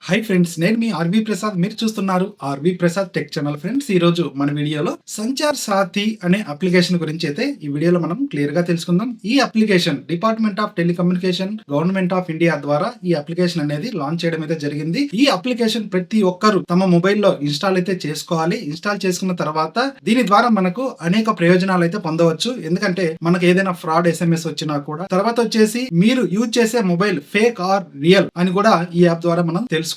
Hi friends, నేను మీ RV Prasad. మీరు చూస్తున్నారు R V Prasad tech channel. Friends, ఈ రోజు మన వీడియోలో సంచార్ సాథి అనే అప్లికేషన్ గురించి అయితే ఈ వీడియోలో మనం క్లియర్ గా తెలుసుకుందాం. ఈ application department of telecommunication government of India ద్వారా ఈ అప్లికేషన్ అనేది లాంచ్ చేయడం అయితే జరిగింది. ఈ అప్లికేషన్ ప్రతి ఒక్కరు తమ మొబైల్లో ఇన్స్టాల్ అయితే చేసుకోవాలి. ఇన్స్టాల్ చేసుకున్న తర్వాత దీని ద్వారా మనకు అనేక ప్రయోజనాలు అయితే పొందవచ్చు. ఎందుకంటే మనకు ఏదైనా ఫ్రాడ్ ఎస్ఎంఎస్ వచ్చినా కూడా, తర్వాత వచ్చేసి మీరు యూజ్ చేసే మొబైల్ ఫేక్ ఆర్ రియల్ అని కూడా ఈ యాప్ ద్వారా మనం తెలుసుకోవచ్చు.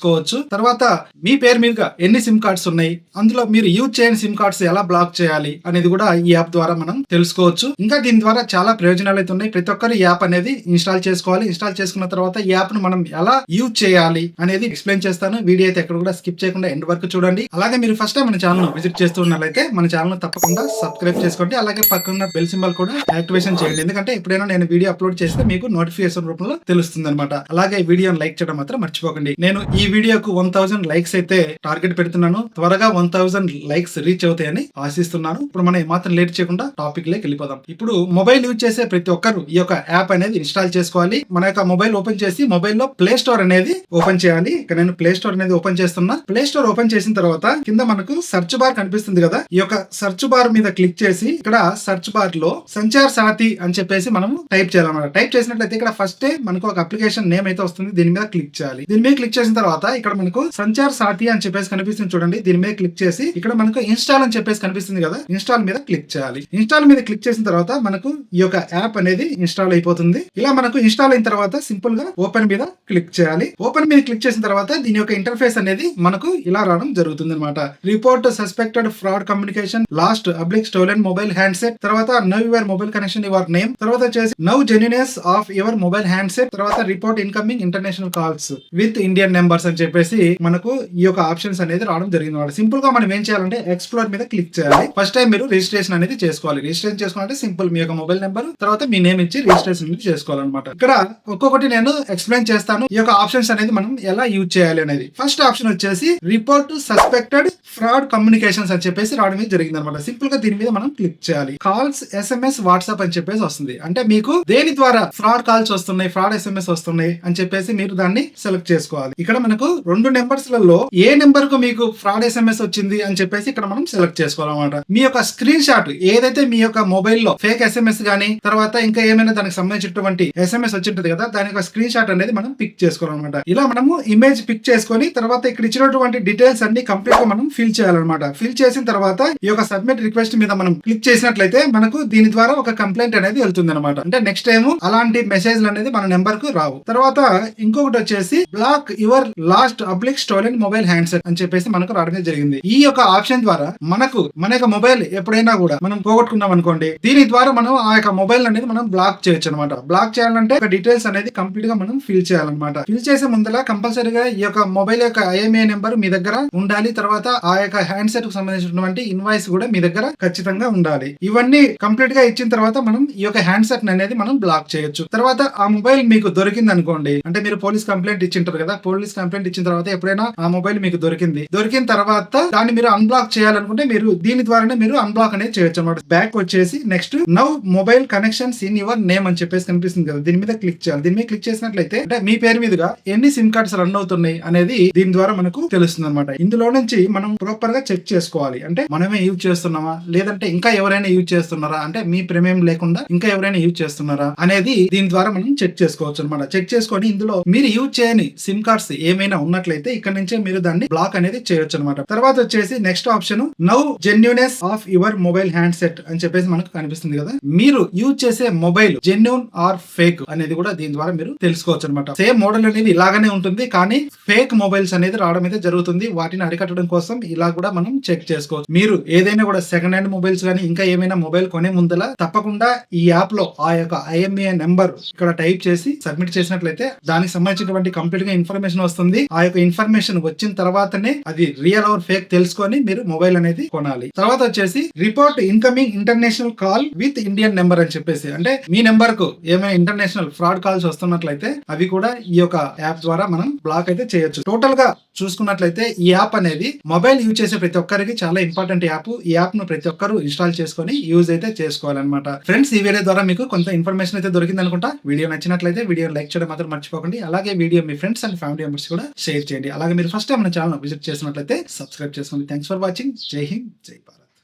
తర్వాత మీ పేరు మీదుగా ఎన్ని సిమ్ కార్డ్స్ ఉన్నాయి, అందులో మీరు యూజ్ చేయని సిమ్ కార్డ్స్ ఎలా బ్లాక్ చేయాలి అనేది కూడా ఈ యాప్ ద్వారా మనం తెలుసుకోవచ్చు. ఇంకా దీని ద్వారా చాలా ప్రయోజనాలు అయితే ఉన్నాయి. ప్రతి ఒక్కరు ఈ యాప్ అనేది ఇన్స్టాల్ చేసుకోవాలి. ఇన్స్టాల్ చేసుకున్న తర్వాత ఈ యాప్ ను మనం ఎలా యూజ్ చేయాలి అనేది ఎక్స్ప్లెయిన్ చేస్తాను. వీడియో అయితే ఎక్కడ కూడా స్కిప్ చేయకుండా ఎండ్ వరకు చూడండి. అలాగే మీరు ఫస్ట్ టైం మన ఛానల్ విజిట్ చేస్తూ ఉన్నట్లయితే మన ఛానల్ తప్పకుండా సబ్స్క్రైబ్ చేసుకోండి. అలాగే పక్కన బెల్ సింబల్ కూడా యాక్టివేషన్ చేయండి. ఎందుకంటే ఎప్పుడైనా నేను వీడియో అప్లోడ్ చేస్తే మీకు నోటిఫికేషన్ రూపంలో తెలుస్తుంది అనమాట. అలాగే వీడియోని లైక్ చేయడం మాత్రం మర్చిపోకండి. నేను ఈ వీడియోకు 1000 లైక్స్ అయితే టార్గెట్ పెడుతున్నాను. త్వరగా 1000 లైక్స్ రీచ్ అవుతాయని ఆశిస్తున్నాను. ఇప్పుడు మనం ఏమాత్రం లేట్ చేయకుండా టాపిక్ లోకి వెళ్ళిపోదాం. ఇప్పుడు మొబైల్ యూజ్ చేసే ప్రతి ఒక్కరు ఈ యొక్క యాప్ అనేది ఇన్స్టాల్ చేసుకోవాలి. మన యొక్క మొబైల్ ఓపెన్ చేసి మొబైల్లో ప్లే స్టోర్ అనేది ఓపెన్ చేయాలి. ఇక్కడ నేను ప్లే స్టోర్ అనేది ఓపెన్ చేస్తున్నా. ప్లే స్టోర్ ఓపెన్ చేసిన తర్వాత కింద మనకు సెర్చ్ బార్ కనిపిస్తుంది కదా, ఈ యొక్క సెర్చ్ బార్ మీద క్లిక్ చేసి ఇక్కడ సెర్చ్ బార్ లో సంచార్ సాథి అని చెప్పేసి మనం టైప్ చేయాలన్నమాట. టైప్ చేసినట్లయితే ఇక్కడ ఫస్ట్ మనకు ఒక అప్లికేషన్ నేమ్ అయితే వస్తుంది. దీని మీద క్లిక్ చేయాలి. దీని మీద క్లిక్ చేసిన తర్వాత ఇక్కడ మనకు సంచార్ సాథి అని చెప్పేసి కనిపిస్తుంది చూడండి. దీని మీద క్లిక్ చేసి ఇక్కడ మనకు ఇన్స్టాల్ అని చెప్పేసి కనిపిస్తుంది కదా, ఇన్స్టాల్ మీద క్లిక్ చేయాలి. ఇన్స్టాల్ మీద క్లిక్ చేసిన తర్వాత మనకు ఈ యొక్క యాప్ అనేది ఇన్స్టాల్ అయిపోతుంది. ఇలా మనకు ఇన్స్టాల్ అయిన తర్వాత సింపుల్ గా ఓపెన్ మీద క్లిక్ చేయాలి. ఓపెన్ మీద క్లిక్ చేసిన తర్వాత దీని యొక్క ఇంటర్ఫేస్ అనేది మనకు ఇలా రావడం జరుగుతుంది అనమాట. Report suspected fraud communication lost అబ్లిక్ స్టోలెన్ మొబైల్ హ్యాండ్సెట్, తర్వాత know your mobile connection your name, తర్వాత వచ్చేసి know genuineness of your mobile handset, తర్వాత report incoming international calls with Indian numbers అని చెప్పేసి మనకు ఈ యొక్క ఆప్షన్స్ అనేది రావడం జరిగింది. సింపుల్ గా మనం ఏం చేయాలంటే ఎక్స్ప్లోర్ మీద క్లిక్ చేయాలి. ఫస్ట్ టైం మీరు రిజిస్ట్రేషన్ అనేది చేసుకోవాలి. రిజిస్ట్రేషన్ చేసుకోవాలంటే సింపుల్ మీ యొక్క మొబైల్ నెంబర్ తర్వాత మీ నేమ్ ఇచ్చి రిజిస్ట్రేషన్ అనేది చేసుకోవాలన్నమాట. ఇక్కడ ఒక్కొక్కటి నేను ఎక్స్ప్లెయిన్ చేస్తాను. ఈ యొక్క ఆప్షన్స్ అనేది మనం ఎలా యూజ్ చేయాలి అనేది. ఫస్ట్ ఆప్షన్ వచ్చేసి రిపోర్ట్ సస్పెక్టెడ్ ఫ్రాడ్ కమ్యూనికేషన్స్ అని చెప్పేసి రావడం జరిగింది అనమాట. సింపుల్ గా దీని మీద మనం క్లిక్ చేయాలి. కాల్స్ ఎస్ఎంఎస్ వాట్సాప్ అని చెప్పేసి వస్తుంది. అంటే మీకు దేని ద్వారా ఫ్రాడ్ కాల్స్ వస్తున్నాయి, ఫ్రాడ్ ఎస్ఎంఎస్ వస్తున్నాయి అని చెప్పేసి మీరు దాన్ని సెలెక్ట్ చేసుకోవాలి. ఇక్కడ మనకు 2 నెంబర్స్ లలో ఏ నెంబర్ కు మీకు ఫ్రాడ్ ఎస్ఎంఎస్ వచ్చింది అని చెప్పేసి ఇక్కడ మనం సెలెక్ట్ చేసుకోవాలన్నమాట. మీ యొక్క స్క్రీన్ షాట్ ఏదైతే మీ యొక్క మొబైల్ లో ఫేక్ ఎస్ఎంఎస్ గానీ తర్వాత ఇంకా ఏమైనా దానికి సంబంధించినటువంటి ఎస్ఎంఎస్ వచ్చింటది కదా, దాని యొక్క స్క్రీన్ షాట్ అనేది మనం పిక్ చేసుకోవాలన్నమాట. ఇలా మనము ఇమేజ్ పిక్ చేసుకొని తర్వాత ఇక్కడ ఇచ్చినటువంటి డీటెయిల్స్ అన్ని కంప్లీట్ గా మనం ఫిల్ చేయాలన్నమాట. ఫిల్ చేసిన తర్వాత ఈ యొక్క సబ్మిట్ రిక్వెస్ట్ మీద మనం క్లిక్ చేసినట్లయితే మనకు దీని ద్వారా ఒక కంప్లైంట్ అనేది వెళ్తుంది అనమాట. అంటే నెక్స్ట్ టైం అలాంటి మెసేజ్లు అనేది మన నెంబర్ కు రావు. తర్వాత ఇంకొకటి వచ్చేసి బ్లాక్ యువర్ లాస్ట్ అబ్లిక్ స్టోలెన్ మొబైల్ హ్యాండ్సెట్ అని చెప్పేసి మనకు రావడం జరిగింది. ఈ యొక్క ఆప్షన్ ద్వారా మనకు మన యొక్క మొబైల్ ఎప్పుడైనా కూడా మనం పోగొట్టుకున్నాం అనుకోండి, దీని ద్వారా మనం ఆ యొక్క మొబైల్ అనేది మనం బ్లాక్ చేయొచ్చు అనమాట. బ్లాక్ చేయాలంటే డీటెయిల్స్ అనేది కంప్లీట్ గా మనం ఫిల్ చేయాలన్నమాట. ఫిల్ చేసే ముందర కంపల్సరీగా ఈ యొక్క మొబైల్ యొక్క ఐఎంఏ నెంబర్ మీ దగ్గర ఉండాలి. తర్వాత ఆ యొక్క హ్యాండ్సెట్ కు సంబంధించినటువంటి ఇన్వాయిస్ కూడా మీ దగ్గర ఖచ్చితంగా ఉండాలి. ఇవన్నీ కంప్లీట్ గా ఇచ్చిన తర్వాత మనం ఈ యొక్క హ్యాండ్సెట్ అనేది మనం బ్లాక్ చేయొచ్చు. తర్వాత ఆ మొబైల్ మీకు దొరికింది అనుకోండి, అంటే మీరు పోలీస్ కంప్లైంట్ ఇచ్చింటారు కదా, పోలీస్ కంప్లైంట్ ఇచ్చిన తర్వాత ఎప్పుడైనా ఆ మొబైల్ మీకు దొరికిన తర్వాత దాన్ని మీరు అన్బ్లాక్ చేయాలనుకుంటే మీరు దీని ద్వారానే మీరు అన్బ్లాక్ అనేది చేయొచ్చు అనమాట. బ్యాక్ వచ్చేసి next now mobile connections in your name అని చెప్పేసి కనిపిస్తుంది కదా, దీని మీద క్లిక్ చేయాలి. దీని మీద క్లిక్ చేసినట్లయితే అంటే మీ పేరు మీదుగా ఎన్ని సిమ్ కార్డ్స్ రన్ అవుతున్నాయి అనేది దీని ద్వారా మనకు తెలుస్తుంది అనమాట. ఇందులో నుంచి మనం ప్రాపర్ గా చెక్ చేసుకోవాలి. అంటే మనమే యూజ్ చేస్తున్నామా లేదంటే ఇంకా ఎవరైనా యూజ్ చేస్తున్నారా, అంటే మీ ప్రమేయం లేకుండా ఇంకా ఎవరైనా యూజ్ చేస్తున్నారా అనేది దీని ద్వారా మనం చెక్ చేసుకోవచ్చు అనమాట. చెక్ చేసుకొని ఇందులో మీరు యూజ్ చేయని సిమ్ కార్డ్స్ ఏమైనా ఉన్నట్లయితే ఇక్కడ నుంచే మీరు దాన్ని బ్లాక్ అనేది చేయొచ్చు అనమాట. తర్వాత వచ్చేసి next option now genuineness of your mobile handset అని చెప్పేసి మనకు కనిపిస్తుంది కదా, మీరు యూజ్ చేసే మొబైల్ జెన్యూన్ ఆర్ ఫేక్ అనేది కూడా దీని ద్వారా మీరు తెలుసుకోవచ్చు అనమాట. సేమ్ మోడల్ అనేది ఇలాగనే ఉంటుంది, కానీ ఫేక్ మొబైల్స్ అనేది రావడం అయితే జరుగుతుంది. వాటిని అరికట్టడం కోసం ఇలా కూడా మనం చెక్ చేసుకోవచ్చు. మీరు ఏదైనా కూడా సెకండ్ హ్యాండ్ మొబైల్స్ కానీ ఇంకా ఏమైనా మొబైల్ కొనే ముందల తప్పకుండా ఈ యాప్ లో ఆ యొక్క ఐఎంఏ నెంబర్ ఇక్కడ టైప్ చేసి సబ్మిట్ చేసినట్లయితే దానికి సంబంధించినటువంటి కంప్లీట్ గా ఇన్ఫర్మేషన్ వస్తుంది. ఆ యొక్క ఇన్ఫర్మేషన్ వచ్చిన తర్వాతనే అది రియల్ ఆర్ ఫేక్ తెలుసుకొని మీరు మొబైల్ అనేది కొనాలి. తర్వాత వచ్చేసి report incoming international call with Indian number అని చెప్పేసి, అంటే మీ నెంబర్ కు ఏమైనా ఇంటర్నేషనల్ ఫ్రాడ్ కాల్స్ వస్తున్నట్లయితే అవి కూడా ఈ యొక్క యాప్ ద్వారా మనం బ్లాక్ అయితే చేయొచ్చు. టోటల్ గా చూసుకున్నట్లయితే ఈ యాప్ అనేది మొబైల్ మొబైల్ యూజ్ చేసే ప్రతి ఒక్కరికి చాలా ఇంపార్టెంట్ యాప్. ఈ యాప్ ను ప్రతి ఒక్కరు ఇన్‌స్టాల్ చేసుకొని యూజ్ అయితే చేసుకోవాలన్నమాట. ఫ్రెండ్స్, ఈ వీడియో ద్వారా మీకు కొంత ఇన్ఫర్మేషన్ అయితే దొరికిందనుకుంటా. వీడియో నచ్చినట్లయితే వీడియోని లైక్ చేయడం మాత్రం మర్చిపోకండి. అలాగే video me friends and family members కూడా షేర్ చేయండి. అలాగే మీరు ఫస్ట్ టైం మన ఛానల్ విజిట్ చేసినట్లయితే సబ్స్క్రైబ్ చేసుకోండి. Thanks for watching. జై హింద్, జై భారత్.